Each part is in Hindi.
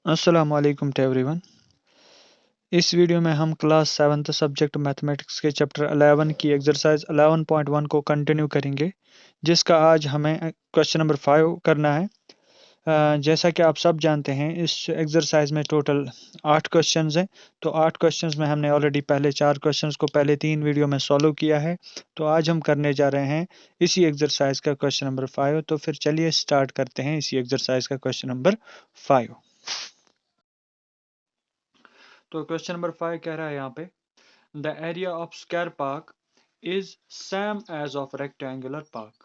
अस्सलाम वालेकुम टू एवरीवन। इस वीडियो में हम क्लास 7th सब्जेक्ट मैथमेटिक्स के चैप्टर 11 की एक्सरसाइज 11.1 को कंटिन्यू करेंगे, जिसका आज हमें क्वेश्चन नंबर 5 करना है। जैसा कि आप सब जानते हैं, इस एक्सरसाइज में टोटल 8 क्वेश्चंस हैं। तो 8 क्वेश्चंस में हमने ऑलरेडी पहले 4 क्वेश्चंस को पहले 3 वीडियो में सॉल्व किया है। तो आज हम करने जा रहे हैं इसी एक्सरसाइज का क्वेश्चन नंबर 5। तो फिर चलिए स्टार्ट करते हैं इसी एक्सरसाइज का क्वेश्चन नंबर 5। तो क्वेश्चन नंबर 5 कह रहा है यहाँ पे, the area of square park is same as of rectangular park.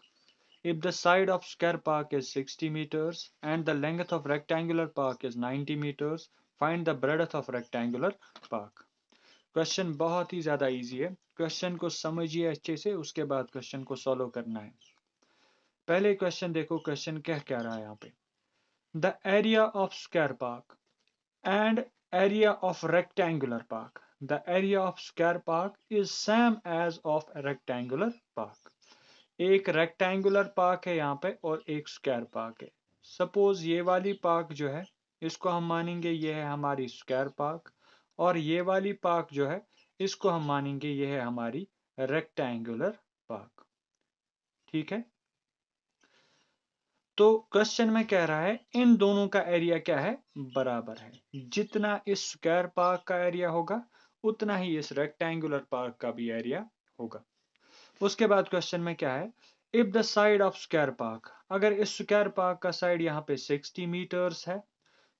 If the side of square park is 60 meters and the length of rectangular park is 90 meters, find the breadth of rectangular park. Question बहुत ही ज्यादा इजी है। क्वेश्चन को समझिए अच्छे से, उसके बाद क्वेश्चन को सॉल्व करना है। पहले क्वेश्चन देखो, क्वेश्चन क्या रहा है यहाँ पे, the area of square park and area of rectangular park. The area of square park is same as of a rectangular park. एक रेक्टेंगुलर पार्क है यहाँ पे और एक स्क्वायर पार्क है। सपोज ये वाली पार्क जो है, इसको हम मानेंगे ये है हमारी स्क्वायर पार्क, और ये वाली पार्क जो है, इसको हम मानेंगे ये है हमारी रेक्टेंगुलर पार्क। ठीक है। तो क्वेश्चन में कह रहा है इन दोनों का एरिया क्या है, बराबर है। जितना इस स्क्वायर पार्क का एरिया होगा उतना ही इस रेक्टेंगुलर पार्क का भी एरिया होगा। उसके बाद क्वेश्चन में क्या है, if the side of square park, अगर इस स्क्वायर पार्क का साइड यहाँ पे 60 मीटर्स है,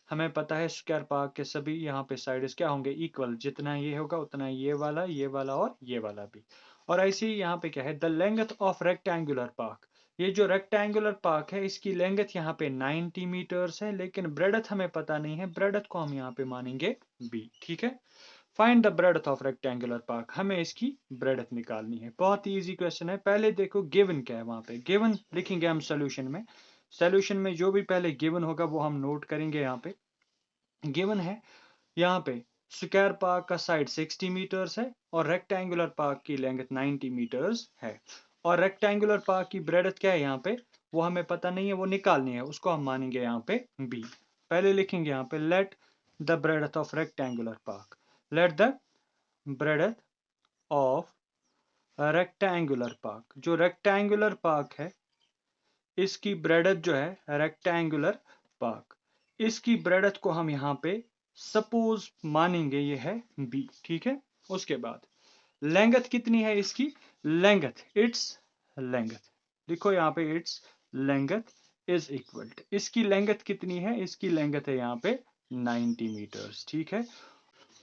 हमें पता है स्क्वायर पार्क के सभी यहाँ पे साइड्स क्या होंगे, इक्वल। जितना ये होगा उतना ये वाला और ये वाला भी। और ऐसे ही यहाँ पे क्या है, the length of rectangular park, ये जो रेक्टेंगुलर पार्क है इसकी लेंथ यहाँ पे 90 मीटर्स है, लेकिन ब्रेडथ हमें पता नहीं है, ब्रेडथ को हम यहाँ पे मानेंगे b। ठीक है। Find the breadth of rectangular park, हमें इसकी ब्रेडथ निकालनी है। बहुत ही इजी क्वेश्चन है। पहले देखो गिवन क्या है, वहां पे गिवन लिखेंगे हम सोल्यूशन में। सोल्यूशन में जो भी पहले गिवन होगा वो हम नोट करेंगे। यहाँ पे गिवन है, यहाँ पे स्क्वायर पार्क का साइड 60 मीटर्स है और रेक्टेंगुलर पार्क की लेंथ 90 मीटर्स है, और रेक्टेंगुलर पार्क की ब्रेडथ क्या है यहाँ पे, वो हमें पता नहीं है, वो निकालनी है, उसको हम मानेंगे यहाँ पे b। पहले लिखेंगे यहाँ पे let the breadth of rectangular park, let the breadth of rectangular park. जो रेक्टेंगुलर पार्क है इसकी ब्रेडथ जो है रेक्टेंगुलर पार्क, इसकी ब्रेडथ को हम यहाँ पे सपोज मानेंगे ये है b। ठीक है। उसके बाद लेंथ कितनी है इसकी, लेंथ इट्स लेंथ, देखो यहाँ पे it's length is equal to, इसकी लेंथ कितनी है, इसकी लेंथ है यहाँ पे 90 मीटर्स। ठीक है।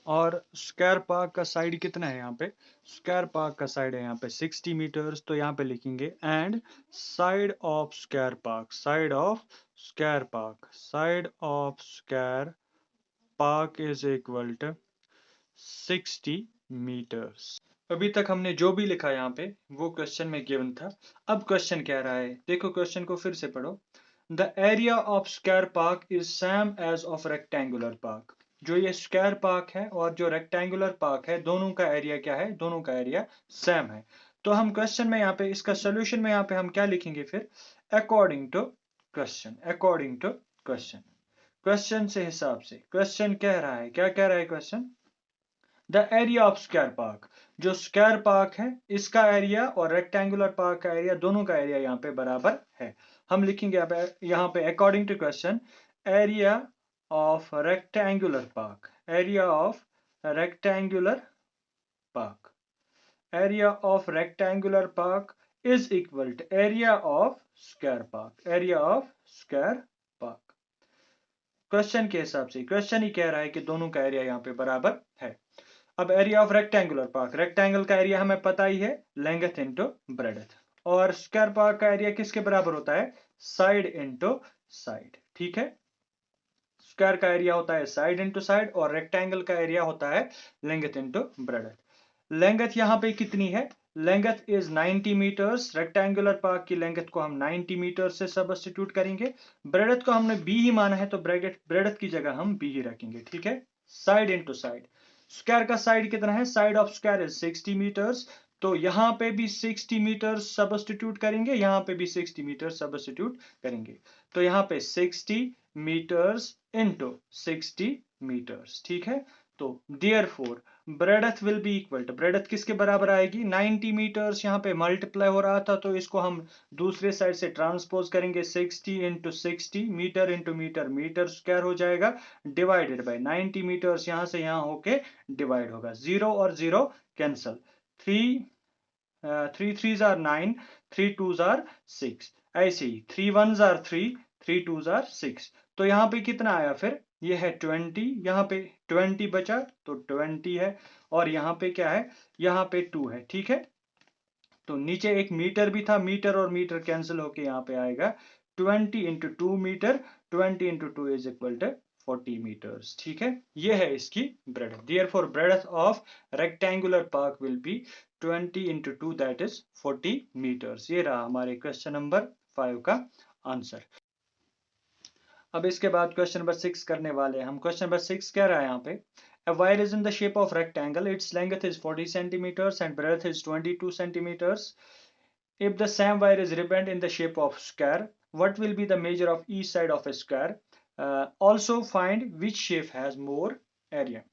और स्क्वायर पार्क का साइड कितना है, यहाँ पे स्क्वायर पार्क का साइड है यहाँ पे 60 मीटर्स। तो यहाँ पे लिखेंगे and side of square park, side of square park, side of square park is equal to 60 metres. अभी तक हमने जो भी लिखा यहाँ पे वो क्वेश्चन में गिवन था। अब क्वेश्चन कह रहा है, देखो क्वेश्चन को फिर से पढ़ो, the area of square park is same as of rectangular park. जो ये स्क्वायर पार्क है और जो रेक्टेंगुलर पार्क है, दोनों का एरिया क्या है, दोनों का एरिया सेम है। तो हम क्वेश्चन में यहाँ पे इसका सोल्यूशन में यहाँ पे हम क्या लिखेंगे फिर, according to question, according to question, question से हिसाब से। क्वेश्चन कह रहा है, क्या कह रहा है question, the area of square park, जो स्क्वायर पार्क है इसका एरिया और रेक्टेंगुलर पार्क का एरिया, दोनों का एरिया यहाँ पे बराबर है। हम लिखेंगे यहाँ पे according to question, area of rectangular park, area of rectangular park, area of rectangular park is equal to area of square park, area of square park. Question के हिसाब से क्वेश्चन ही कह रहा है कि दोनों का एरिया यहाँ पे बराबर है। अब area of rectangular park, rectangle का एरिया हमें पता ही है, लेंथ इनटू ब्रेडथ, और स्क्वायर पार्क का एरिया किसके बराबर होता है, साइड इनटू साइड। ठीक है। स्क्वायर का एरिया होता है साइड इनटू साइड और रेक्टेंगल का एरिया होता है लेंथ इनटू ब्रेडथ। लेंथ यहाँ पे कितनी है, length is 90 metres, rectangular park की लेंथ को हम 90 मीटर से सब्स्टिट्यूट करेंगे, ब्रेडथ को हमने b ही माना है तो ब्रेडथ की जगह हम b ही रखेंगे। ठीक है। साइड इनटू साइड, स्क्वायर का साइड कितना है, side of square is 60 metres, तो यहाँ पे भी 60 मीटर सब्स्टिट्यूट करेंगे, यहाँ पे भी 60 मीटर सब्स्टिट्यूट करेंगे। तो यहाँ पे 60 मीटर्स इंटू 60 मीटर्स, ठीक है। तो therefore breadth will be equal to, breadth किसके बराबर आएगी, 90 मीटर्स यहाँ पे मल्टीप्लाई हो रहा था तो इसको हम दूसरे साइड से ट्रांसपोज करेंगे, 60 into 60 metre into metre, metre square हो जाएगा, डिवाइडेड बाय 90 मीटर्स यहाँ से यहाँ होके डिवाइड होगा, 0 और 0 cancel, 3 3s are 9, 3 2s are 6, ऐसे ही 3 1s are 3, 3 2s are 6। तो यहाँ पे कितना आया फिर, ये है 20, यहाँ पे 20 बचा तो 20 है, और यहाँ पे क्या है, यहाँ पे 2 है, ठीक है। तो नीचे एक मीटर भी था, मीटर और मीटर कैंसिल होके यहाँ पे आएगा 20 into 2 metre, 20 into 2 is equal to 40 metres, ठीक है। ये है इसकी breadth. Therefore breadth of rectangular park will be 20 into 2 that is 40 metres. ये रहा हमारे क्वेश्चन नंबर 5 का आंसर। अब इसके बाद क्वेश्चन नंबर 6 करने वाले हैं हम। क्वेश्चन नंबर 6 कह रहा है यहाँ पे, a wire is in the shape of rectangle, its length is 40 centimeters and breadth is 22 centimeters. If the same wire is ribboned in the shape of square, what will be the measure of each side of a square? Also find which shape has more area.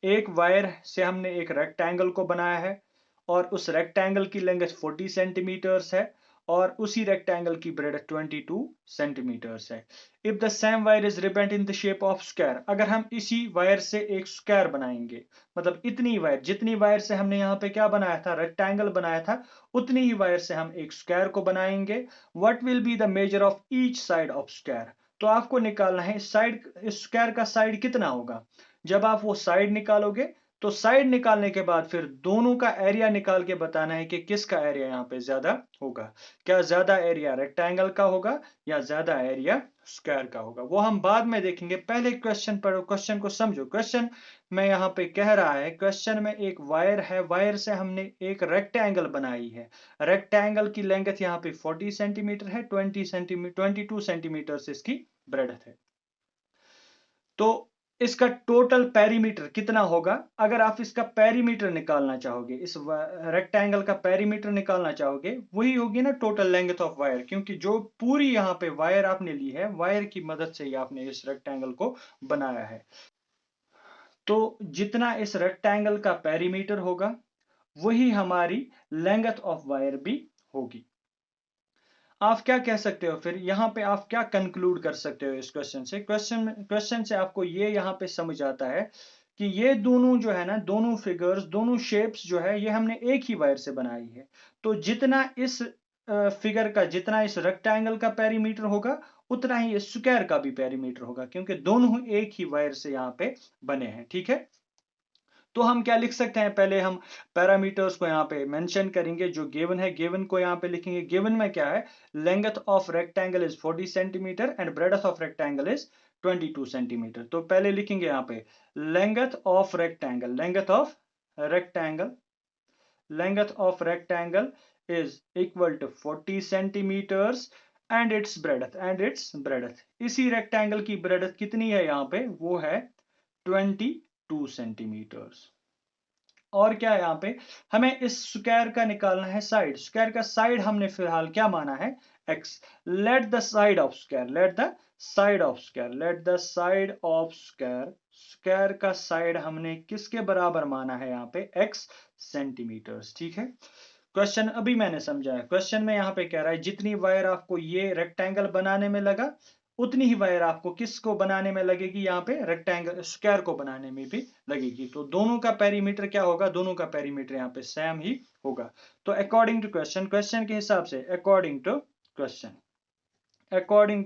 एक वायर से हमने एक रेक्टेंगल को बनाया है और उस रेक्टेंगल की लेंथ 40 सेंटीमीटर्स है और उसी रेक्टेंगल की ब्रेड 22 सेंटीमीटर्स है। If the same wire is rebent in the shape of square, अगर हम इसी वायर से एक स्क्वायर बनाएंगे, मतलब इतनी वायर, जितनी वायर से हमने यहाँ पे क्या बनाया था, रेक्टेंगल बनाया था, उतनी ही वायर से हम एक स्क्वायर को बनाएंगे। What will be the measure of each side of square, तो आपको निकालना है साइड, स्क्वायर का साइड कितना होगा। जब आप वो साइड निकालोगे तो साइड निकालने के बाद फिर दोनों का एरिया निकाल के बताना है कि किसका एरिया यहाँ पे ज्यादा होगा, क्या ज्यादा एरिया रेक्टेंगल का होगा या ज्यादा एरिया स्क्वायर का होगा, वो हम बाद में देखेंगे। पहले क्वेश्चन पढ़ो, क्वेश्चन को समझो। क्वेश्चन में यहाँ पे कह रहा है, क्वेश्चन में एक वायर है, वायर से हमने एक रेक्टेंगल बनाई है, रेक्टेंगल की लेंथ यहाँ पे 40 सेंटीमीटर है, 22 सेंटीमीटर से इसकी ब्रेडथ है। तो इसका टोटल पेरीमीटर कितना होगा, अगर आप इसका पेरीमीटर निकालना चाहोगे, इस रेक्टेंगल का पेरीमीटर निकालना चाहोगे, वही होगी ना टोटल लेंथ ऑफ वायर, क्योंकि जो पूरी यहाँ पे वायर आपने ली है, वायर की मदद से ही आपने इस रेक्टेंगल को बनाया है। तो जितना इस रेक्टेंगल का पेरीमीटर होगा वही हमारी लेंथ ऑफ वायर भी होगी। आप क्या कह सकते हो फिर यहाँ पे, आप क्या कंक्लूड कर सकते हो इस क्वेश्चन से, क्वेश्चन से आपको ये यहाँ पे समझ आता है कि ये दोनों जो है ना, दोनों फिगर्स, दोनों शेप्स जो है, ये हमने एक ही वायर से बनाई है। तो जितना इस फिगर का, जितना इस रेक्टेंगल का पेरीमीटर होगा उतना ही इस स्क्वायर का भी पेरीमीटर होगा, क्योंकि दोनों एक ही वायर से यहाँ पे बने हैं, ठीक है। तो हम क्या लिख सकते हैं, पहले हम पैरामीटर्स को यहाँ पे मेंशन करेंगे, जो गिवन है गिवन को यहाँ पे लिखेंगे। गिवन में क्या है, length of rectangle is 40 centimetre and breadth of rectangle is 22 centimetre. तो पहले लिखेंगे यहाँ पे length of rectangle, length of rectangle is equal to 40 centimetres and its breadth, इसी रेक्टेंगल की ब्रेडथ कितनी है यहाँ पे, वो है 22 सेंटीमीटर्स। और क्या है यहाँ पे, हमें इस स्क्वायर का निकालना है साइड, स्क्वायर का साइड हमने फिलहाल क्या माना है, x। Let the side of square, square का साइड हमने किसके बराबर माना है यहाँ पे, x सेंटीमीटर्स, ठीक है। क्वेश्चन अभी मैंने समझा है। क्वेश्चन में यहाँ पे कह रहा है जितनी वायर आपको ये रेक्टेंगल बनाने में लगा उतनी ही वायर आपको किसको बनाने में लगेगी, यहाँ पे रेक्टेंगल स्क्वायर को बनाने में भी लगेगी। तो दोनों का पेरीमीटर क्या होगा, दोनों का पेरीमीटर यहाँ पे सेम ही होगा। तो अकॉर्डिंग टू क्वेश्चन, क्वेश्चन के हिसाब से अकॉर्डिंग टू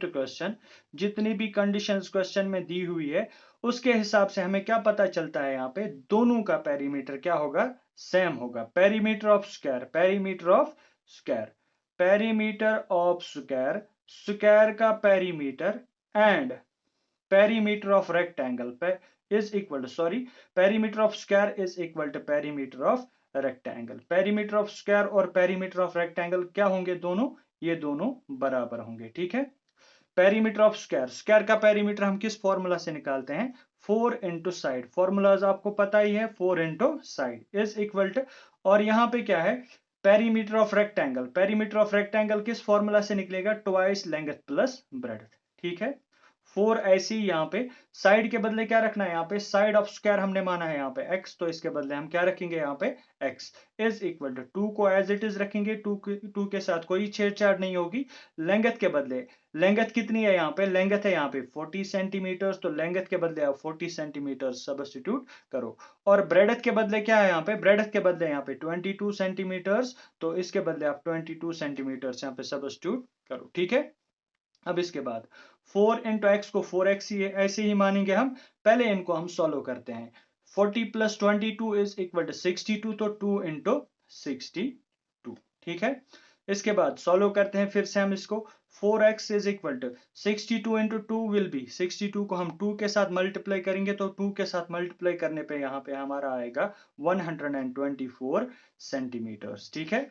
क्वेश्चन जितनी भी कंडीशंस क्वेश्चन में दी हुई है उसके हिसाब से हमें क्या पता चलता है, यहाँ पे दोनों का पेरीमीटर क्या होगा, सेम होगा। पेरीमीटर ऑफ स्क्वायर, स्क्वायर का perimeter and perimeter of rectangle is equal to, perimeter of square is equal to perimeter of rectangle. Perimeter of square और पेरीमीटर ऑफ रेक्टेंगल क्या होंगे, दोनों, ये दोनों बराबर होंगे, ठीक है। पेरीमीटर ऑफ स्क्वायर का पेरीमीटर हम किस फॉर्मूला से निकालते हैं, 4 इंटू साइड, फॉर्मूलाज आपको पता ही है, 4 into side is equal to, और यहाँ पे क्या है, perimeter of rectangle. Perimeter of rectangle किस फॉर्मूला से निकलेगा, ट्वाइस लेंथ प्लस ब्रेड्थ, ठीक है। 4 ऐसी यहाँ पे साइड के बदले क्या रखना है, यहाँ पे साइड ऑफ स्क्वायर हमने माना है यहाँ पे x, तो इसके बदले हम क्या रखेंगे यहाँ पे x इज इक्वल टू 2 को एज इट इज रखेंगे, 2 के साथ कोई छेड़छाड़ नहीं होगी। लेंथ के बदले, लेंथ कितनी है यहाँ पे, लेंथ है यहाँ पे 40 सेंटीमीटर, तो लेंथ के बदले आप 40 सेंटीमीटर सब्स्टिट्यूट करो। और ब्रेडथ के बदले क्या है यहाँ पे, ब्रेडथ के बदले यहाँ पे 22 सेंटीमीटर, तो इसके बदले आप 22 सेंटीमीटर यहाँ पे सब्स्टिट्यूट करो, ठीक है। अब इसके बाद 4 इंटू एक्स को 4x ही ऐसे ही मानेंगे हम। पहले इनको हम सॉल्व करते हैं। 40 प्लस 22 इज इक्वल टू 62, तो 2 इंटू 62, ठीक है। इसके बाद सॉल्व करते हैं फिर से हम इसको। 4x is equal to 62 into 2 will be, 62 को हम 2 के साथ मल्टीप्लाई करेंगे, तो 2 के साथ मल्टीप्लाई करने पे यहाँ पे हमारा आएगा 124 सेंटीमीटर, ठीक है।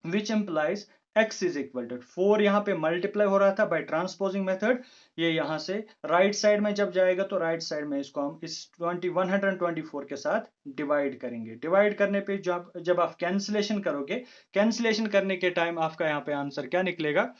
Which implies x is equal to 4, यहाँ पे मल्टीप्लाई हो रहा था बाय ट्रांसपोजिंग मेथड, ये यहाँ से राइट साइड में जब जाएगा तो राइट साइड में इसको हम इस 124 के साथ डिवाइड करेंगे। डिवाइड करने पे जब आप कैंसिलेशन करोगे, कैंसिलेशन करने के टाइम आपका यहाँ पे आंसर क्या निकलेगा,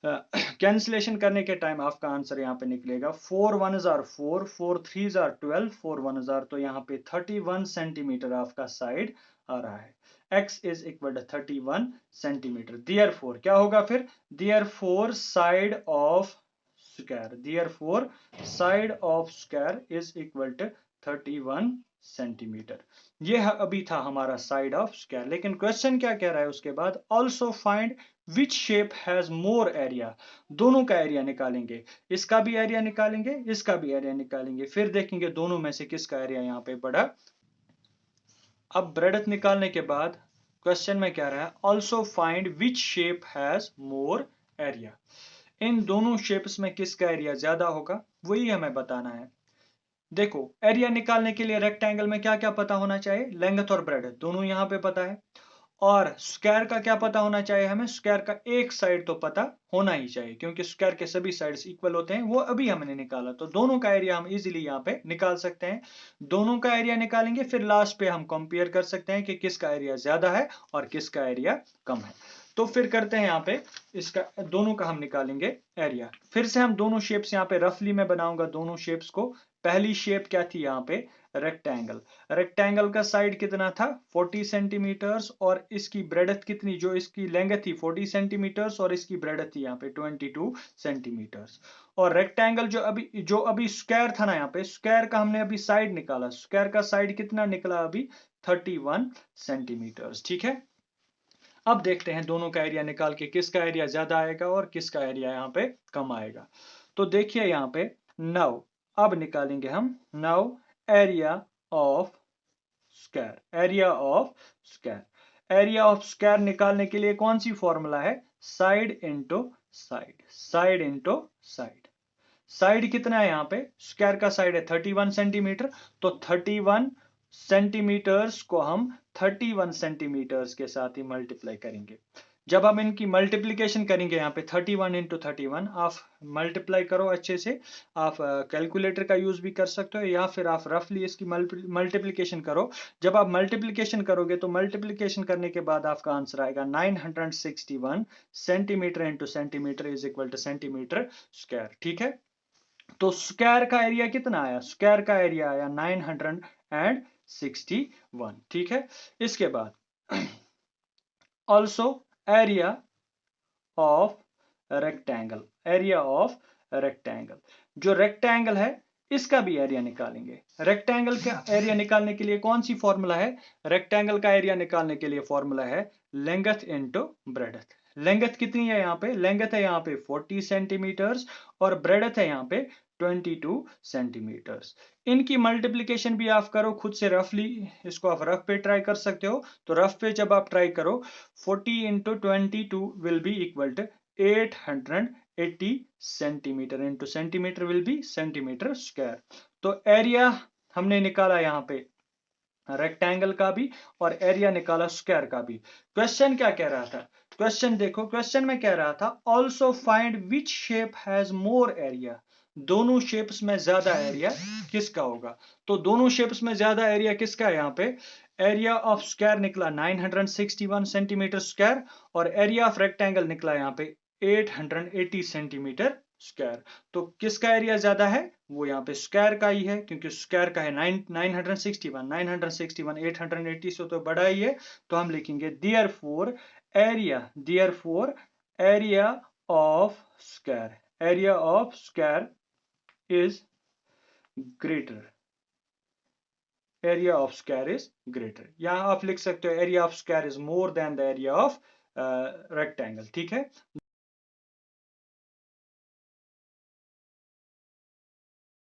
कैंसिलेशन करने के टाइम आपका आंसर यहाँ पे निकलेगा 4 1 जार 4, 4 3 जार 12, 4 1 जार, तो यहाँ पे 31 सेंटीमीटर आपका साइड आ रहा है। x is equal to 31 centimetre. Therefore क्या होगा फिर, therefore side of square, therefore side of square is equal to 31 centimetre. ये अभी था हमारा साइड ऑफ स्क्वायर, लेकिन क्वेश्चन क्या कह रहा है उसके बाद, also find which shape has more area. दोनों का एरिया निकालेंगे, इसका भी एरिया निकालेंगे, इसका भी एरिया निकालेंगे, फिर देखेंगे दोनों में से किसका एरिया यहाँ पे बड़ा। अब ब्रेडथ निकालने के बाद क्वेश्चन में क्या रहा है, also find which shape has more area. इन दोनों शेप्स में किसका एरिया ज्यादा होगा, वही हमें बताना है। देखो एरिया निकालने के लिए रेक्टेंगल में क्या क्या पता होना चाहिए, लेंथ और ब्रेडथ दोनों यहाँ पे पता है। और स्क्वायर का क्या पता होना चाहिए हमें, स्क्वायर का एक साइड तो पता होना ही चाहिए, क्योंकि स्क्वायर के सभी साइड्स इक्वल होते हैं, वो अभी हमने निकाला, तो दोनों का एरिया हम इजीली यहाँ पे निकाल सकते हैं। दोनों का एरिया निकालेंगे, फिर लास्ट पे हम कंपेयर कर सकते हैं कि किसका एरिया ज्यादा है और किसका एरिया कम है। तो फिर करते हैं यहाँ पे, इसका दोनों का हम निकालेंगे एरिया। फिर से हम दोनों शेप्स यहाँ पे रफली में बनाऊंगा दोनों शेप्स को। पहली शेप क्या थी यहाँ पे, रेक्टेंगल। रेक्टेंगल का साइड कितना था 40 सेंटीमीटर्स, और इसकी ब्रेडथ कितनी, जो इसकी लेंथ थी 40 सेंटीमीटर्स और इसकी ब्रेडथ थी यहाँ पे 22 सेंटीमीटर्स। और रेक्टेंगल जो अभी स्क्वायर था ना, यहाँ पे स्क्वायर का हमने अभी साइड निकाला, स्क्वायर का साइड कितना निकला अभी 31 सेंटीमीटर्स, ठीक है। अब देखते हैं दोनों का एरिया निकाल के किसका एरिया ज्यादा आएगा और किसका एरिया यहाँ पे कम आएगा। तो देखिए यहाँ पे नाउ, अब निकालेंगे हम now area of square, area of square. Area of square निकालने के लिए कौन सी फॉर्मूला है, side into side, side into side. Side कितना है यहाँ पे, स्क्वायर का साइड है 31 सेंटीमीटर, तो 31 सेंटीमीटर्स को हम 31 सेंटीमीटर्स के साथ ही मल्टीप्लाई करेंगे। जब हम इनकी मल्टीप्लीकेशन करेंगे यहाँ पे 31 इंटू 31, आप मल्टीप्लाई करो अच्छे से, आप कैलकुलेटर का यूज भी कर सकते हो या फिर आप रफली इसकी मल्टीप्लीकेशन करो। जब आप मल्टीप्लीकेशन करोगे तो मल्टीप्लीकेशन करने के बाद आपका आंसर आएगा 961 centimetre into centimetre is equal two centimetre square, ठीक है। तो स्क्वायर का एरिया कितना आया, स्क्वायर का एरिया आया 961, ठीक है। इसके बाद also area of rectangle, area of rectangle, जो रेक्टेंगल है इसका भी एरिया निकालेंगे। रेक्टेंगल का एरिया निकालने के लिए कौन सी फॉर्मूला है, रेक्टेंगल का एरिया निकालने के लिए फॉर्मूला है लेंथ इनटू ब्रेडथ। लेंथ कितनी है यहाँ पे, लेंथ है यहाँ पे 40 सेंटीमीटर्स और ब्रेडथ है यहाँ पे 22 सेंटीमीटर्स। इनकी मल्टीप्लिकेशन भी आप करो खुद से रफली, इसको आप रफ पे ट्राई कर सकते हो। तो रफ पे जब आप ट्राई करो 40 into 22 will be equal to 880 centimetre into centimetre will be centimetre square. तो एरिया हमने निकाला यहाँ पे रेक्टेंगल का भी और एरिया निकाला स्क्वायर का भी। क्वेश्चन क्या कह रहा था, क्वेश्चन देखो, क्वेश्चन में कह रहा था also find which shape has more area. दोनों शेप्स में ज्यादा एरिया किसका होगा, तो दोनों शेप्स में ज्यादा एरिया किसका है यहाँ पे, एरिया ऑफ स्क्वायर निकला 961 सेंटीमीटर स्क्वायर और एरिया ऑफ रेक्टेंगल निकला यहाँ पे 880 सेंटीमीटर स्क्वायर। तो किसका एरिया ज्यादा है? वो यहाँ पे स्क्वायर का ही है, क्योंकि स्क्वायर का है 961 880 से तो बड़ा ही है। तो हम लिखेंगे therefore area of square is greater. Area of square is greater. यहां आप लिख सकते हो area of square is more than the area of rectangle. ठीक है,